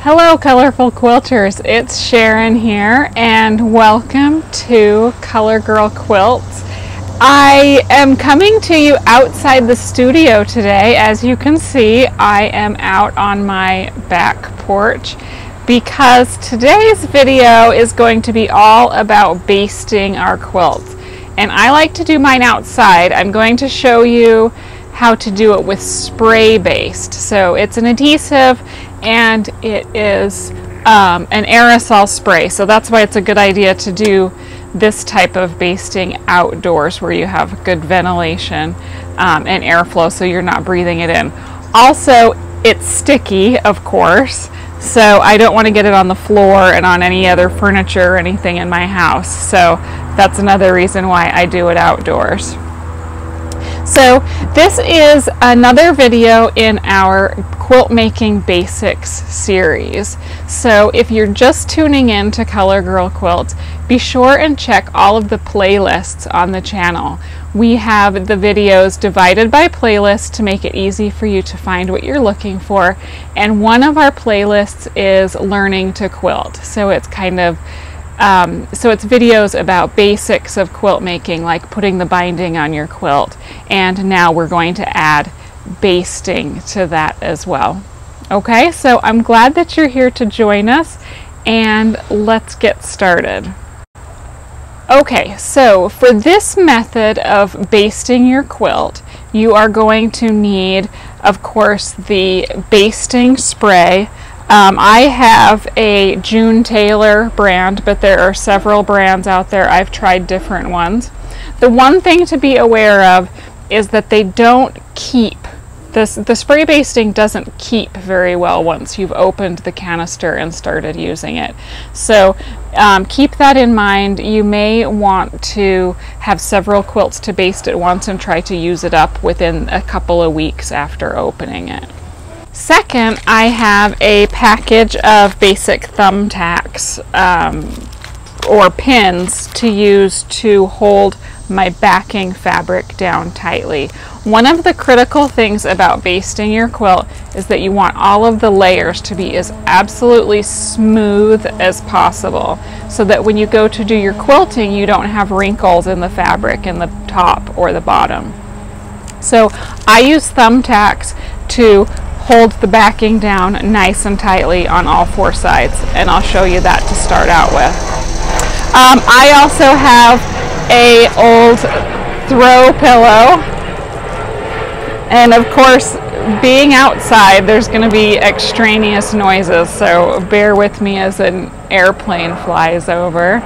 Hello colorful quilters, it's Sharon here and welcome to Color Girl Quilts. I am coming to you outside the studio today. As you can see, I am out on my back porch because today's video is going to be all about basting our quilts. And I like to do mine outside. I'm going to show you how to do it with spray baste. So it's an adhesive and it is an aerosol spray, so that's why it's a good idea to do this type of basting outdoors where you have good ventilation and airflow so you're not breathing it in. Also, it's sticky, of course, so I don't want to get it on the floor and on any other furniture or anything in my house, so that's another reason why I do it outdoors. So this is another video in our quilt making basics series. So if you're just tuning in to Color Girl Quilts, be sure and check all of the playlists on the channel. We have the videos divided by playlist to make it easy for you to find what you're looking for. And one of our playlists is learning to quilt. So it's kind of it's videos about basics of quilt making, like putting the binding on your quilt, and now we're going to add basting to that as well. Okay, so I'm glad that you're here to join us, and let's get started. Okay, so for this method of basting your quilt, you are going to need, of course, the basting spray. I have a June Taylor brand, but there are several brands out there. I've tried different ones. The one thing to be aware of is that they don't keep, the spray basting doesn't keep very well once you've opened the canister and started using it. So keep that in mind. You may want to have several quilts to baste at once and try to use it up within a couple of weeks after opening it. Second, I have a package of basic thumbtacks or pins to use to hold my backing fabric down tightly. One of the critical things about basting your quilt is that you want all of the layers to be as absolutely smooth as possible so that when you go to do your quilting, you don't have wrinkles in the fabric in the top or the bottom. So I use thumbtacks to hold the backing down nice and tightly on all four sides, and I'll show you that to start out with. I also have a old throw pillow, and of course being outside there's going to be extraneous noises, so bear with me as an airplane flies over.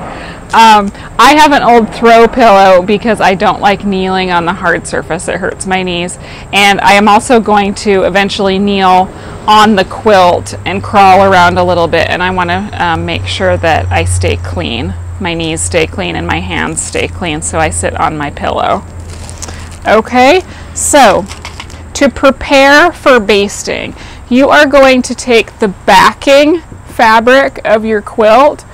I have an old throw pillow because I don't like kneeling on the hard surface. It hurts my knees. And I am also going to eventually kneel on the quilt and crawl around a little bit, and I want to make sure that I stay clean. My knees stay clean and my hands stay clean, so I sit on my pillow. Okay, so to prepare for basting, you are going to take the backing fabric of your quilt,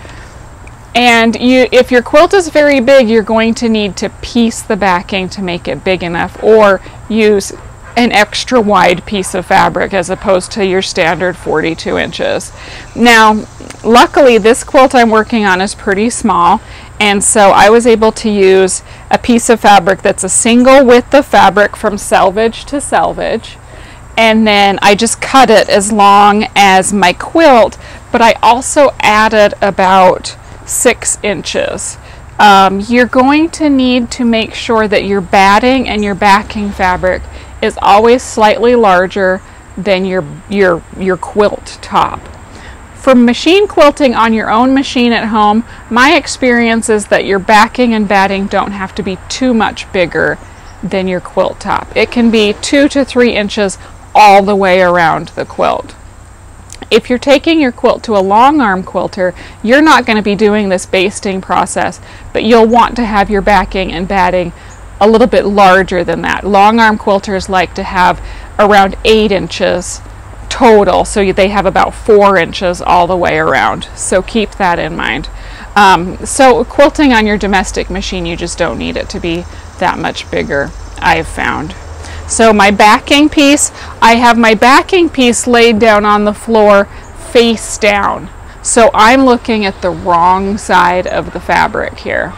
and if your quilt is very big, you're going to need to piece the backing to make it big enough, or use an extra wide piece of fabric as opposed to your standard 42 inches. Now, luckily this quilt I'm working on is pretty small, and so I was able to use a piece of fabric that's a single width of fabric from selvage to selvage, and then I just cut it as long as my quilt, but I also added about 6 inches. You're going to need to make sure that your batting and your backing fabric is always slightly larger than your quilt top. For machine quilting on your own machine at home, my experience is that your backing and batting don't have to be too much bigger than your quilt top. It can be 2 to 3 inches all the way around the quilt. If you're taking your quilt to a long arm quilter, you're not going to be doing this basting process, but you'll want to have your backing and batting a little bit larger than that. Long arm quilters like to have around 8 inches total, so they have about 4 inches all the way around. So keep that in mind. So quilting on your domestic machine, you just don't need it to be that much bigger, I've found. So my backing piece, I have my backing piece laid down on the floor face down. So I'm looking at the wrong side of the fabric here.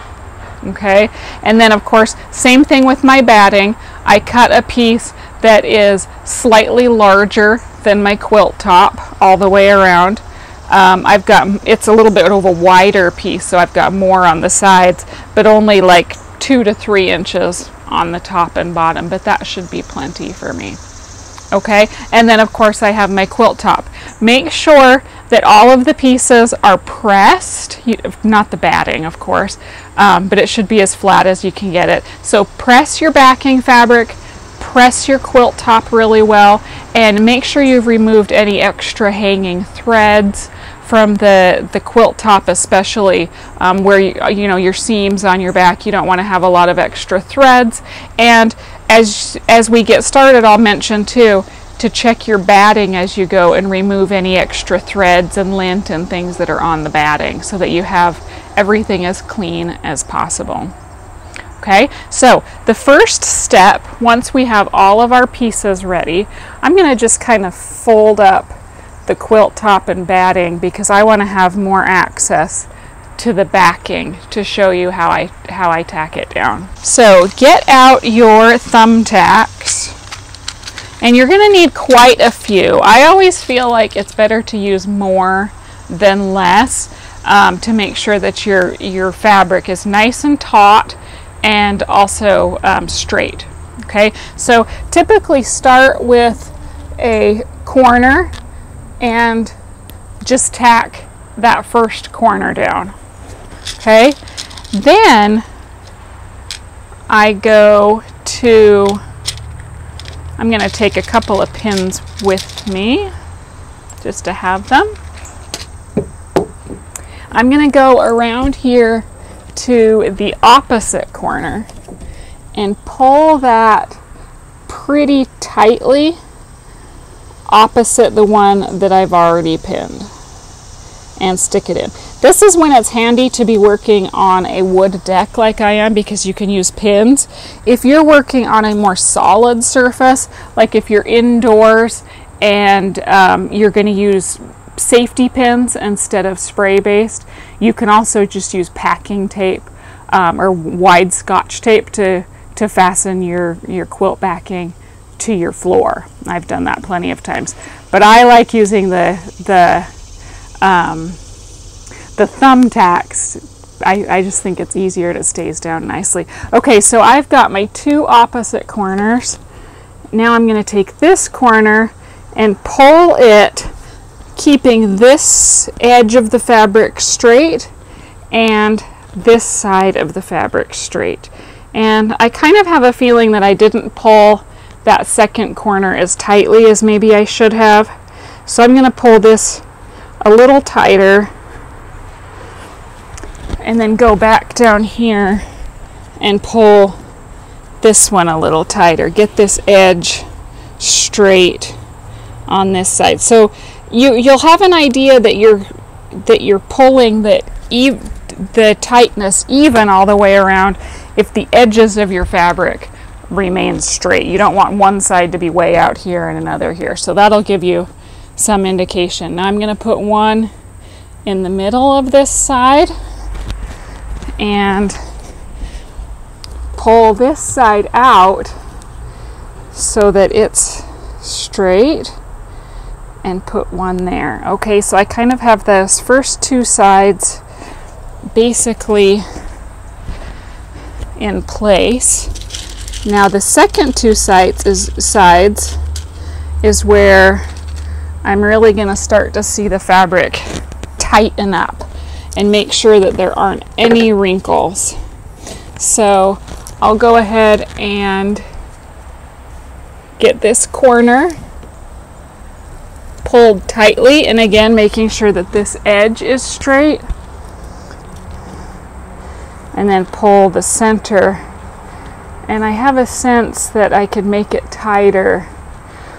Okay, and then of course, same thing with my batting. I cut a piece that is slightly larger than my quilt top all the way around. It's a little bit of a wider piece, so I've got more on the sides, but only like 2 to 3 inches on the top and bottom, but that should be plenty for me. Okay, and then of course I have my quilt top. Make sure that all of the pieces are pressed, not the batting of course, but it should be as flat as you can get it. So press your backing fabric, press your quilt top really well, and make sure you've removed any extra hanging threads from the quilt top, especially where you know your seams on your back. You don't want to have a lot of extra threads. And as we get started, I'll mention too to check your batting as you go and remove any extra threads and lint and things that are on the batting, so that you have everything as clean as possible. Okay, so the first step, once we have all of our pieces ready, I'm going to just kind of fold up the quilt top and batting because I want to have more access to the backing to show you how I tack it down. So get out your thumbtacks, and you're going to need quite a few. I always feel like it's better to use more than less to make sure that your fabric is nice and taut and also straight. Okay, so typically start with a corner and just tack that first corner down. Okay, then I go to, I'm going to take a couple of pins with me just to have them. I'm going to go around here to the opposite corner and pull that pretty tightly opposite the one that I've already pinned and stick it in. This is when it's handy to be working on a wood deck like I am, because you can use pins. If you're working on a more solid surface, like if you're indoors and you're going to use safety pins instead of spray based, you can also just use packing tape or wide Scotch tape to fasten your quilt backing to your floor. I've done that plenty of times, but I like using the thumbtacks. I just think it's easier, and it stays down nicely. Okay, so I've got my two opposite corners. Now I'm going to take this corner and pull it, keeping this edge of the fabric straight and this side of the fabric straight. And I kind of have a feeling that I didn't pull that second corner as tightly as maybe I should have. So I'm going to pull this a little tighter and then go back down here and pull this one a little tighter. Get this edge straight on this side. So you'll have an idea that you're pulling the tightness even all the way around if the edges of your fabric remain straight. You don't want one side to be way out here and another here. So that'll give you some indication. Now I'm going to put one in the middle of this side and pull this side out so that it's straight, and put one there. Okay, so I kind of have those first two sides basically in place. Now the second two sides is where I'm really going to start to see the fabric tighten up and make sure that there aren't any wrinkles. So I'll go ahead and get this corner pulled tightly, and again making sure that this edge is straight, and then pull the center. And I have a sense that I could make it tighter,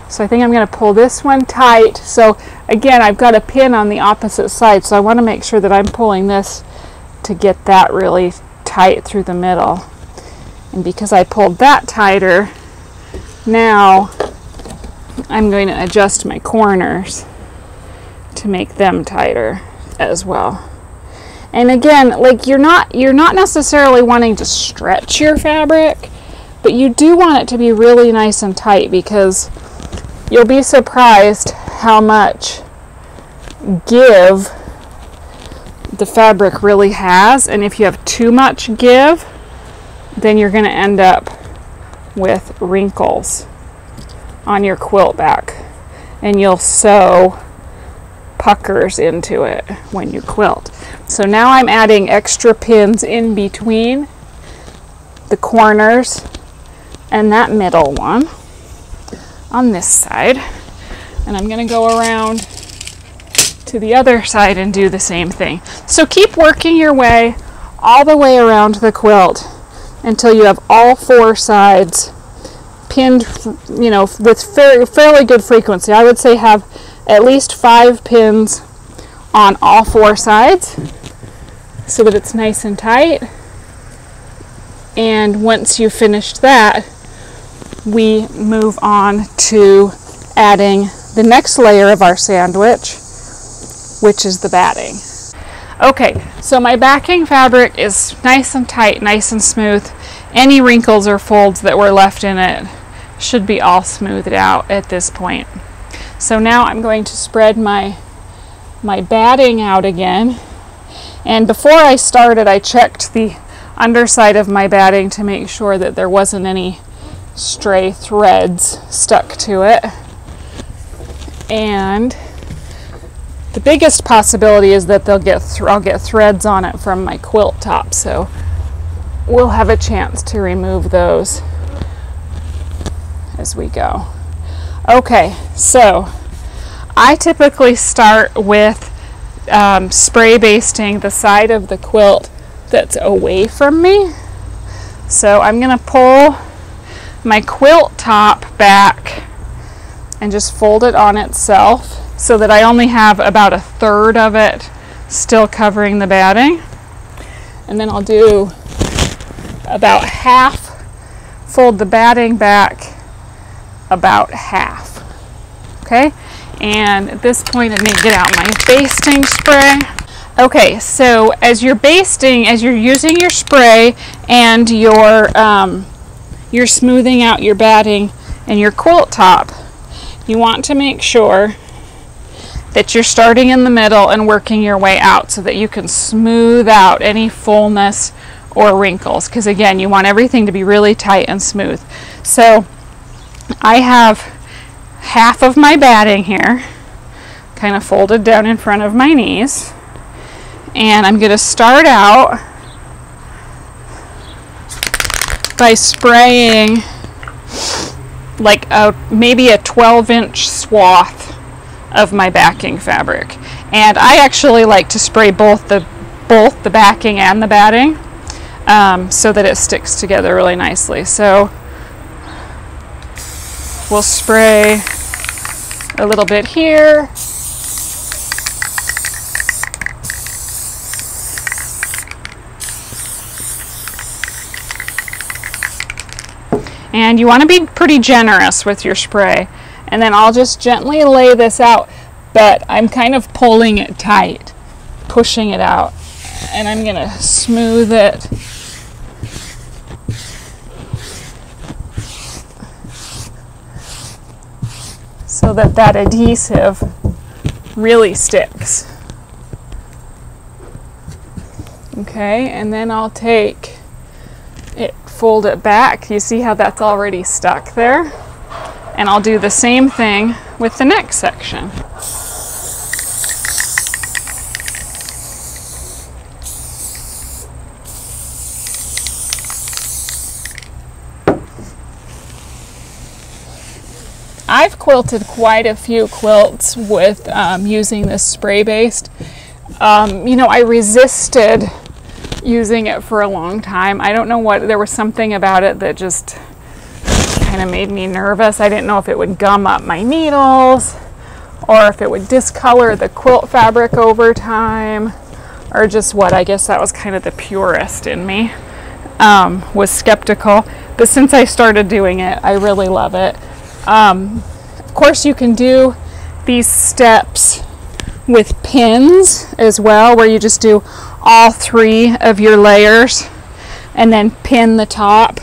so I think I'm going to pull this one tight. So again, I've got a pin on the opposite side, so I want to make sure that I'm pulling this to get that really tight through the middle. And because I pulled that tighter, now I'm going to adjust my corners to make them tighter as well. And again, like you're not necessarily wanting to stretch your fabric, but you do want it to be really nice and tight, because you'll be surprised how much give the fabric really has. And if you have too much give, then you're going to end up with wrinkles on your quilt back, and you'll sew puckers into it when you quilt. So now I'm adding extra pins in between the corners and that middle one on this side, and I'm going to go around to the other side and do the same thing. So keep working your way all the way around the quilt until you have all four sides pinned, you know, with fairly good frequency. I would say have at least 5 pins on all four sides so that it's nice and tight. And once you've finished that, we move on to adding the next layer of our sandwich, which is the batting. Okay, so my backing fabric is nice and tight, nice and smooth. Any wrinkles or folds that were left in it should be all smoothed out at this point. So now I'm going to spread my batting out again. And before I started, I checked the underside of my batting to make sure that there wasn't any stray threads stuck to it. And the biggest possibility is that I'll get threads on it from my quilt top, so we'll have a chance to remove those as we go. Okay, so I typically start with spray basting the side of the quilt that's away from me. So I'm going to pull my quilt top back and just fold it on itself so that I only have about 1/3 of it still covering the batting. And then I'll do about half, fold the batting back about half. Okay, and at this point I need to get out my basting spray. Okay, so as you're basting, as you're using your spray and you're smoothing out your batting and your quilt top, you want to make sure that you're starting in the middle and working your way out so that you can smooth out any fullness or wrinkles, because again, you want everything to be really tight and smooth. So I have half of my batting here kind of folded down in front of my knees, and I'm going to start out by spraying like maybe a 12-inch swath of my backing fabric. And I actually like to spray both the backing and the batting so that it sticks together really nicely. So we'll spray a little bit here. And you want to be pretty generous with your spray. And then I'll just gently lay this out, but I'm kind of pulling it tight, pushing it out. And I'm going to smooth it so that that adhesive really sticks. Okay, and then I'll take it, fold it back. You see how that's already stuck there? And I'll do the same thing with the next section. I've quilted quite a few quilts with using this spray baste. You know, I resisted using it for a long time. I don't know what, there was something about it that just kind of made me nervous. I didn't know if it would gum up my needles or if it would discolor the quilt fabric over time or just what. I guess that was kind of the purist in me, was skeptical. But since I started doing it, I really love it. Of course, you can do these steps with pins as well, where you just do all 3 of your layers and then pin the top.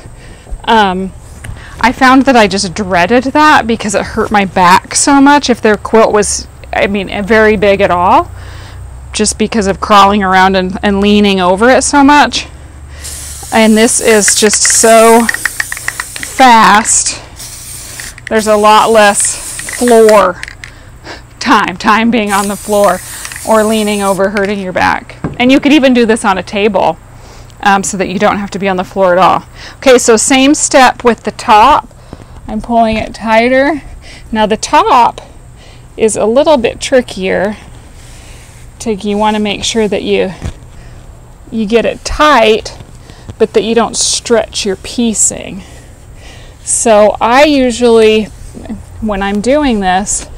I found that I just dreaded that because it hurt my back so much if their quilt was, I mean, very big at all, just because of crawling around and leaning over it so much. And this is just so fast. There's a lot less floor time being on the floor or leaning over hurting your back. And you could even do this on a table so that you don't have to be on the floor at all. Okay, so same step with the top. I'm pulling it tighter. Now the top is a little bit trickier. You want to make sure that you get it tight, but that you don't stretch your piecing. So I usually, when I'm doing this,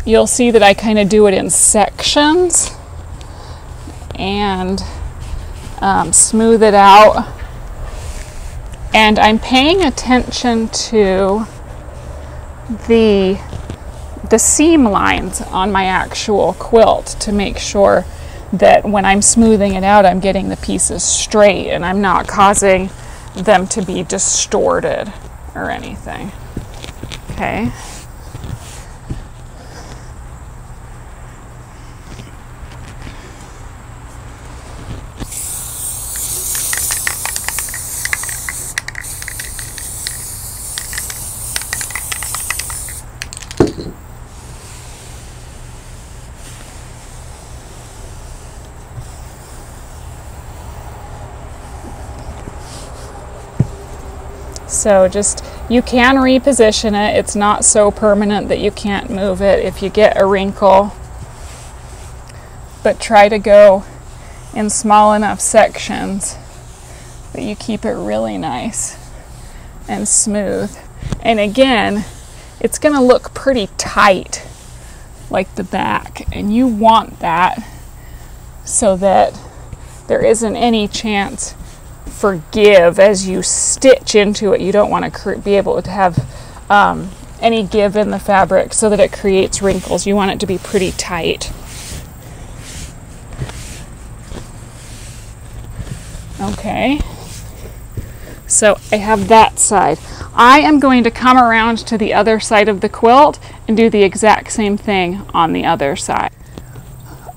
you'll see that I kind of do it in sections and smooth it out. And I'm paying attention to the seam lines on my actual quilt to make sure that when I'm smoothing it out, I'm getting the pieces straight and I'm not causing them to be distorted or anything. Okay. So just, you can reposition it. It's not so permanent that you can't move it if you get a wrinkle. But try to go in small enough sections that you keep it really nice and smooth. And again, it's going to look pretty tight like the back, and you want that so that there isn't any chance for give as you stitch into it. You don't want to be able to have any give in the fabric so that it creates wrinkles. You want it to be pretty tight. Okay, so I have that side. I am going to come around to the other side of the quilt and do the exact same thing on the other side.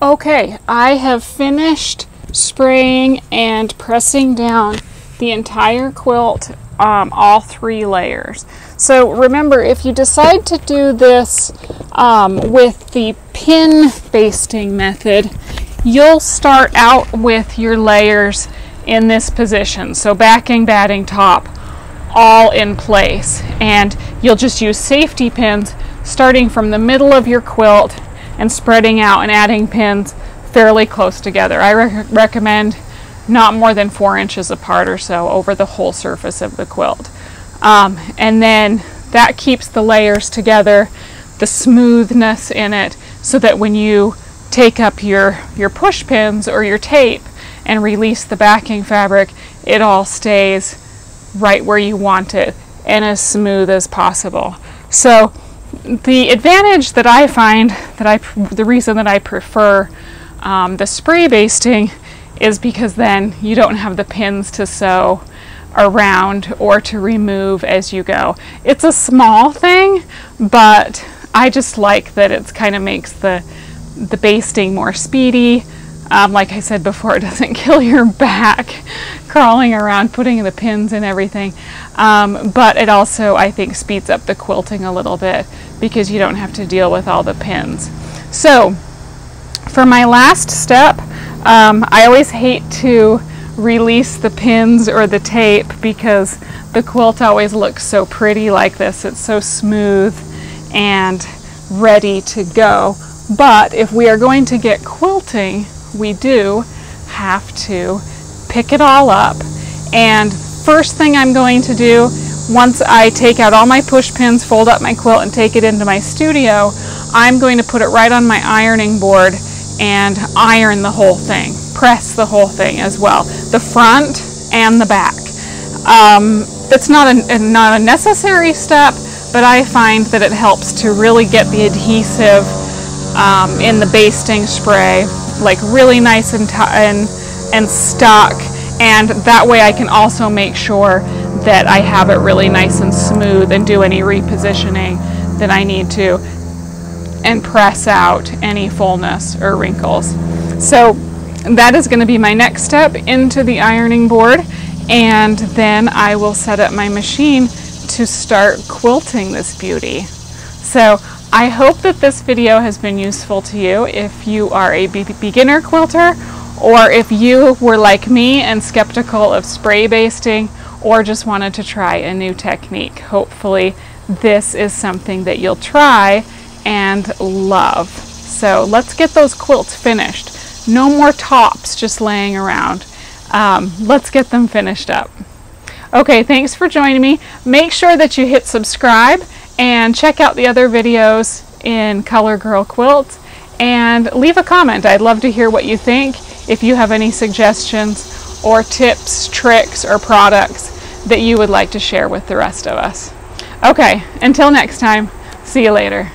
Okay, I have finished spraying and pressing down the entire quilt, all 3 layers. So remember, if you decide to do this with the pin basting method, you'll start out with your layers in this position. So backing, batting, top, all in place. And you'll just use safety pins starting from the middle of your quilt and spreading out and adding pins fairly close together. I recommend not more than 4 inches apart or so over the whole surface of the quilt. And then that keeps the layers together, the smoothness in it, so that when you take up your push pins or your tape and release the backing fabric, it all stays right where you want it and as smooth as possible. So the advantage that I find, the reason that I prefer the spray basting is because then you don't have the pins to sew around or to remove as you go. It's a small thing, but I just like that it kind of makes the basting more speedy. Like I said before, it doesn't kill your back crawling around putting the pins and everything, but it also, I think, speeds up the quilting a little bit because you don't have to deal with all the pins. So for my last step, I always hate to release the pins or the tape because the quilt always looks so pretty like this. It's so smooth and ready to go. But if we are going to get quilting, we do have to pick it all up. And first thing I'm going to do, once I take out all my push pins, fold up my quilt, and take it into my studio, I'm going to put it right on my ironing board and iron the whole thing, press the whole thing as well, the front and the back. It's not a necessary step, but I find that it helps to really get the adhesive in the basting spray, like really nice and stuck, and that way I can also make sure that I have it really nice and smooth and do any repositioning that I need to and press out any fullness or wrinkles. So that is going to be my next step into the ironing board, and then I will set up my machine to start quilting this beauty. So I hope that this video has been useful to you if you are a beginner quilter, or if you were like me and skeptical of spray basting, or just wanted to try a new technique. Hopefully this is something that you'll try and love. So let's get those quilts finished. No more tops just laying around. Let's get them finished up. Okay, thanks for joining me. Make sure that you hit subscribe and check out the other videos in Color Girl Quilts, and leave a comment. I'd love to hear what you think, if you have any suggestions or tips, tricks, or products that you would like to share with the rest of us. Okay, until next time, see you later.